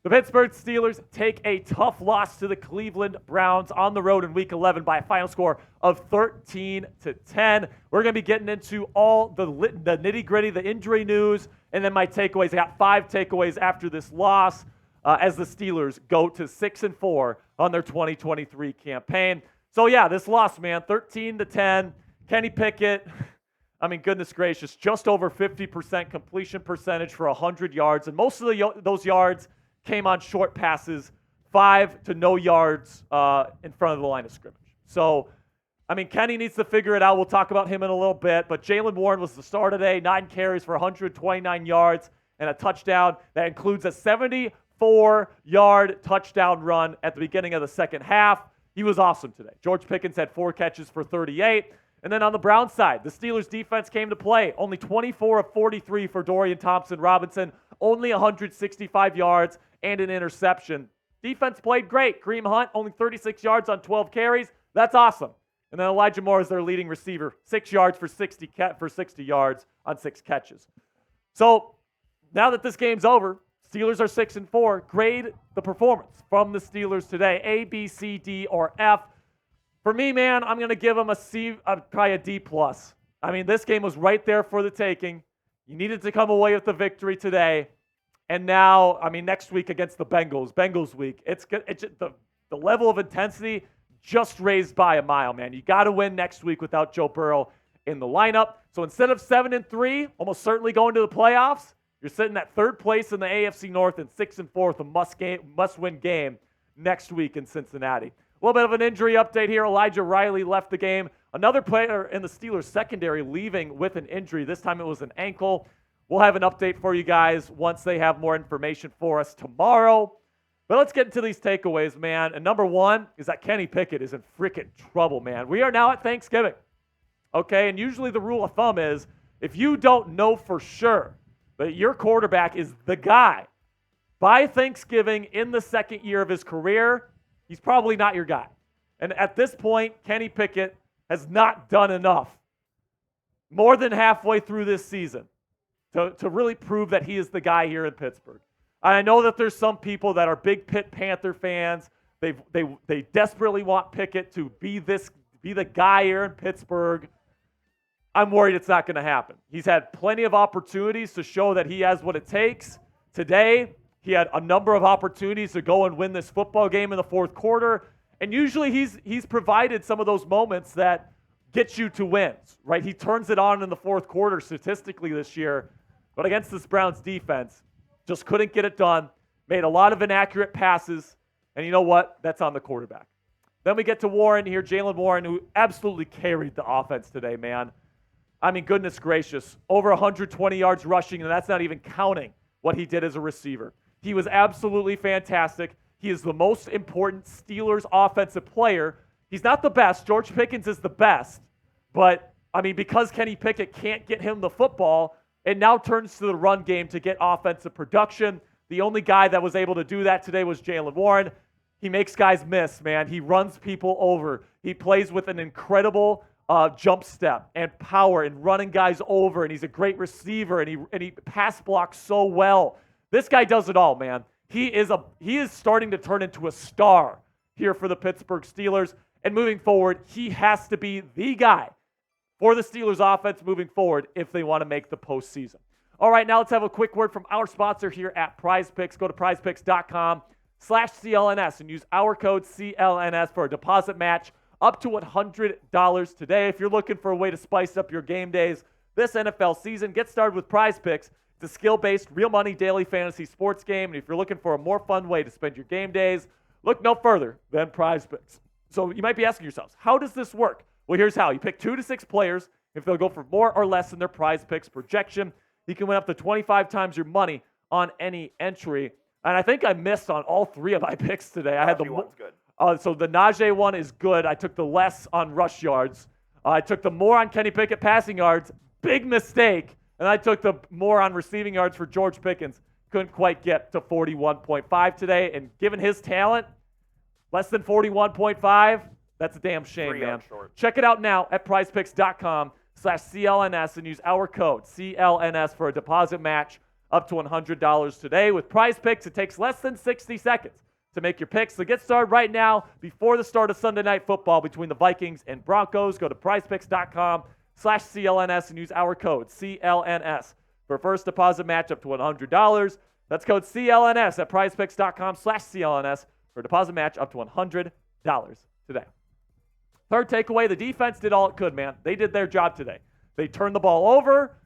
The Pittsburgh Steelers take a tough loss to the Cleveland Browns on the road in Week 11 by a final score of 13-10. We're going to be getting into all the nitty-gritty, the injury news, and then my takeaways. I got 5 takeaways after this loss as the Steelers go to 6-4 on their 2023 campaign. So, yeah, this loss, man, 13-10. Kenny Pickett, I mean, goodness gracious, just over 50% completion percentage for 100 yards, and most of those yards came on short passes, 5 to no yards in front of the line of scrimmage. So, I mean, Kenny needs to figure it out. We'll talk about him in a little bit. But Jaylen Warren was the star today, 9 carries for 129 yards and a touchdown. That includes a 74-yard touchdown run at the beginning of the second half. He was awesome today. George Pickens had 4 catches for 38. And then on the Browns side, the Steelers defense came to play. Only 24 of 43 for Dorian Thompson-Robinson. Only 165 yards and an interception. Defense played great. Kareem Hunt, only 36 yards on 12 carries. That's awesome. And then Elijah Moore is their leading receiver. 6 yards for 60 yards on 6 catches. So now that this game's over, Steelers are 6-4. Grade the performance from the Steelers today. A, B, C, D, or F. For me, man, I'm going to give them a C, probably a D+. I mean, this game was right there for the taking. You needed to come away with the victory today. And now, I mean, next week against the Bengals week, it's the level of intensity just raised by a mile, man. You got to win next week without Joe Burrow in the lineup. So instead of 7-3, almost certainly going to the playoffs, you're sitting at 3rd place in the AFC North and 6-4, a must-win game next week in Cincinnati. A little bit of an injury update here. Elijah Riley left the game. Another player in the Steelers secondary leaving with an injury. This time it was an ankle. We'll have an update for you guys once they have more information for us tomorrow. But let's get into these takeaways, man. And number 1 is that Kenny Pickett is in freaking trouble, man. We are now at Thanksgiving, okay? And usually the rule of thumb is if you don't know for sure that your quarterback is the guy by Thanksgiving in the 2nd year of his career, he's probably not your guy. And at this point, Kenny Pickett has not done enough more than halfway through this season to really prove that he is the guy here in Pittsburgh. I know that there's some people that are big Pitt Panther fans. They desperately want Pickett to be the guy here in Pittsburgh. I'm worried it's not going to happen. He's had plenty of opportunities to show that he has what it takes. Today, he had a number of opportunities to go and win this football game in the 4th quarter. And usually he's provided some of those moments that get you to wins, right? He turns it on in the 4th quarter statistically this year. But against this Browns defense, just couldn't get it done. Made a lot of inaccurate passes. And you know what? That's on the quarterback. Then we get to Warren here, Jaylen Warren, who absolutely carried the offense today, man. I mean, goodness gracious. Over 120 yards rushing, and that's not even counting what he did as a receiver. He was absolutely fantastic. He is the most important Steelers offensive player. He's not the best. George Pickens is the best. But, I mean, because Kenny Pickett can't get him the football, it now turns to the run game to get offensive production. The only guy that was able to do that today was Jaylen Warren. He makes guys miss, man. He runs people over. He plays with an incredible jump step and power and running guys over, and he's a great receiver, and he pass blocks so well. This guy does it all, man. He is starting to turn into a star here for the Pittsburgh Steelers, and moving forward, he has to be the guy for the Steelers offense moving forward if they want to make the postseason. All right, now let's have a quick word from our sponsor here at PrizePicks. Go to prizepicks.com/CLNS and use our code CLNS for a deposit match up to $100 today. If you're looking for a way to spice up your game days this NFL season, get started with PrizePicks. It's a skill-based, real money daily fantasy sports game. And if you're looking for a more fun way to spend your game days, look no further than PrizePicks. So you might be asking yourselves, how does this work? Well, here's how. You pick 2 to 6 players. If they'll go for more or less than their PrizePicks projection, you can win up to 25 times your money on any entry. And I think I missed on all 3 of my picks today. I had the one's good. So the Najee one is good. I took the less on rush yards. I took the more on Kenny Pickett passing yards. Big mistake. And I took the more on receiving yards for George Pickens. Couldn't quite get to 41.5 today. And given his talent, less than 41.5, that's a damn shame, man. Check it out now at prizepicks.com/CLNS and use our code CLNS for a deposit match up to $100 today. With Prize Picks, it takes less than 60 seconds to make your picks. So get started right now before the start of Sunday Night Football between the Vikings and Broncos. Go to prizepicks.com/CLNS and use our code CLNS for a first deposit match up to $100. That's code CLNS at prizepicks.com/CLNS for a deposit match up to $100 today. Third takeaway, the defense did all it could, man. They did their job today. They turned the ball over.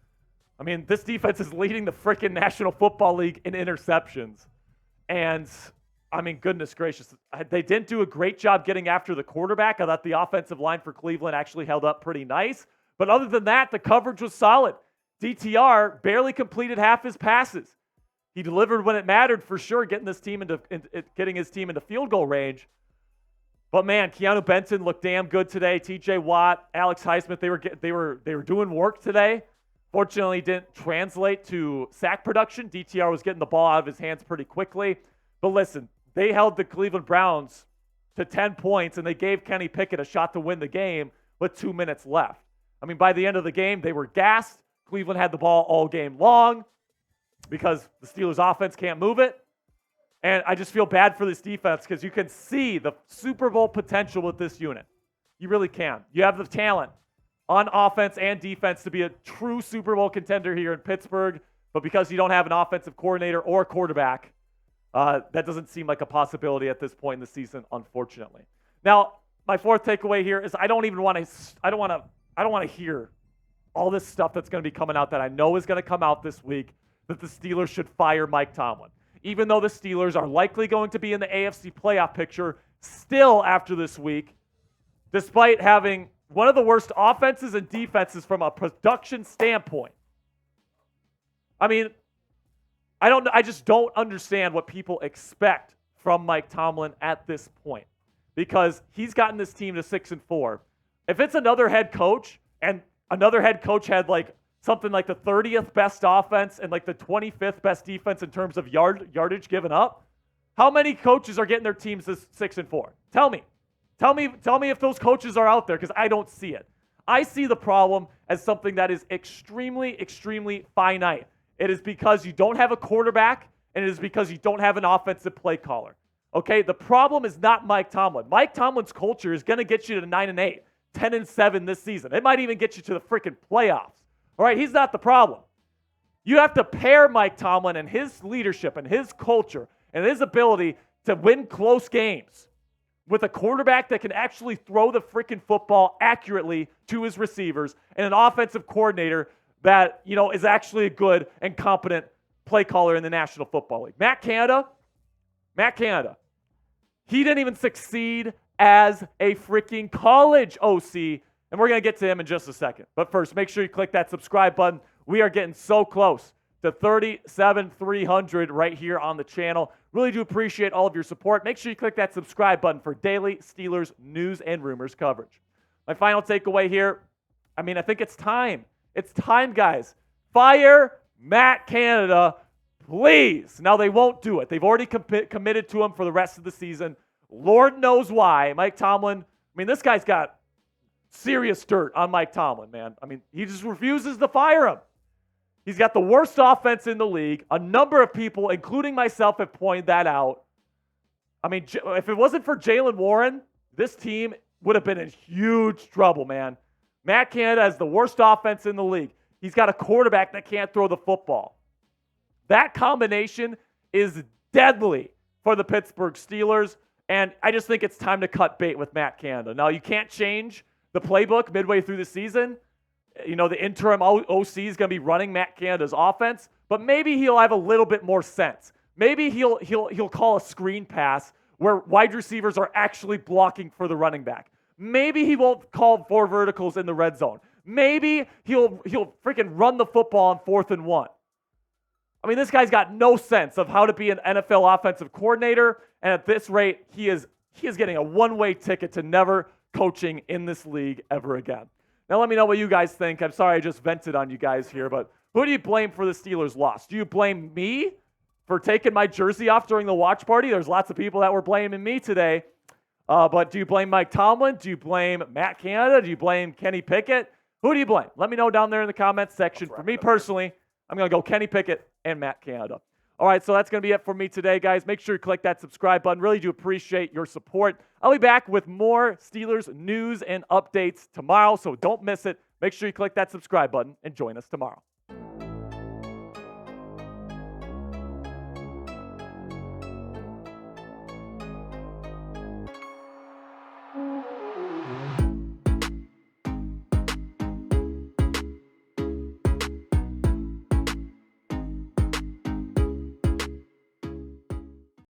I mean, this defense is leading the freaking National Football League in interceptions. And, I mean, goodness gracious, they didn't do a great job getting after the quarterback. I thought the offensive line for Cleveland actually held up pretty nice. But other than that, the coverage was solid. DTR barely completed half his passes. He delivered when it mattered for sure, getting his team into field goal range. But man, Keanu Benton looked damn good today. T.J. Watt, Alex Highsmith, they were doing work today. Fortunately, didn't translate to sack production. DTR was getting the ball out of his hands pretty quickly. But listen, they held the Cleveland Browns to 10 points, and they gave Kenny Pickett a shot to win the game with 2 minutes left. I mean, by the end of the game, they were gassed. Cleveland had the ball all game long because the Steelers' offense can't move it. And I just feel bad for this defense because you can see the Super Bowl potential with this unit. You really can. You have the talent on offense and defense to be a true Super Bowl contender here in Pittsburgh. But because you don't have an offensive coordinator or quarterback, that doesn't seem like a possibility at this point in the season, unfortunately. Now, my fourth takeaway here is I don't want to hear all this stuff that's going to be coming out that I know is going to come out this week that the Steelers should fire Mike Tomlin. Even though the Steelers are likely going to be in the AFC playoff picture still after this week, despite having one of the worst offenses and defenses from a production standpoint. I mean, I just don't understand what people expect from Mike Tomlin at this point because he's gotten this team to 6-4. If it's another head coach and another head coach had like something like the 30th best offense and like the 25th best defense in terms of yardage given up, how many coaches are getting their teams to 6-4? Tell me if those coaches are out there because I don't see it. I see the problem as something that is extremely, extremely finite. It is because you don't have a quarterback, and it is because you don't have an offensive play caller. Okay, the problem is not Mike Tomlin. Mike Tomlin's culture is going to get you to 9-8, 10-7 this season. It might even get you to the freaking playoffs. All right, he's not the problem. You have to pair Mike Tomlin and his leadership and his culture and his ability to win close games with a quarterback that can actually throw the freaking football accurately to his receivers and an offensive coordinator that, is actually a good and competent play caller in the National Football League. Matt Canada, he didn't even succeed as a freaking college OC, and we're going to get to him in just a second. But first, make sure you click that subscribe button. We are getting so close to 37,300 right here on the channel. Really do appreciate all of your support. Make sure you click that subscribe button for daily Steelers news and rumors coverage. My final takeaway here, I think it's time. It's time, guys. Fire Matt Canada, please. Now, they won't do it. They've already committed to him for the rest of the season. Lord knows why. Mike Tomlin, this guy's got serious dirt on Mike Tomlin, man. He just refuses to fire him. He's got the worst offense in the league. A number of people, including myself, have pointed that out. If it wasn't for Jaylen Warren, this team would have been in huge trouble, man. Matt Canada has the worst offense in the league. He's got a quarterback that can't throw the football. That combination is deadly for the Pittsburgh Steelers, and I just think it's time to cut bait with Matt Canada. Now, you can't change the playbook midway through the season. The interim OC is going to be running Matt Canada's offense, but maybe he'll have a little bit more sense. Maybe he'll call a screen pass where wide receivers are actually blocking for the running back. Maybe he won't call 4 verticals in the red zone. Maybe he'll freaking run the football on 4th and 1. This guy's got no sense of how to be an NFL offensive coordinator, and at this rate, he is getting a one-way ticket to never coaching in this league ever again. Now, let me know what you guys think. I'm sorry I just vented on you guys here, but who do you blame for the Steelers' loss? Do you blame me for taking my jersey off during the watch party? There's lots of people that were blaming me today. But do you blame Mike Tomlin? Do you blame Matt Canada? Do you blame Kenny Pickett? Who do you blame? Let me know down there in the comments section. For me personally, I'm going to go Kenny Pickett and Matt Canada. All right, so that's going to be it for me today, guys. Make sure you click that subscribe button. Really do appreciate your support. I'll be back with more Steelers news and updates tomorrow, so don't miss it. Make sure you click that subscribe button and join us tomorrow.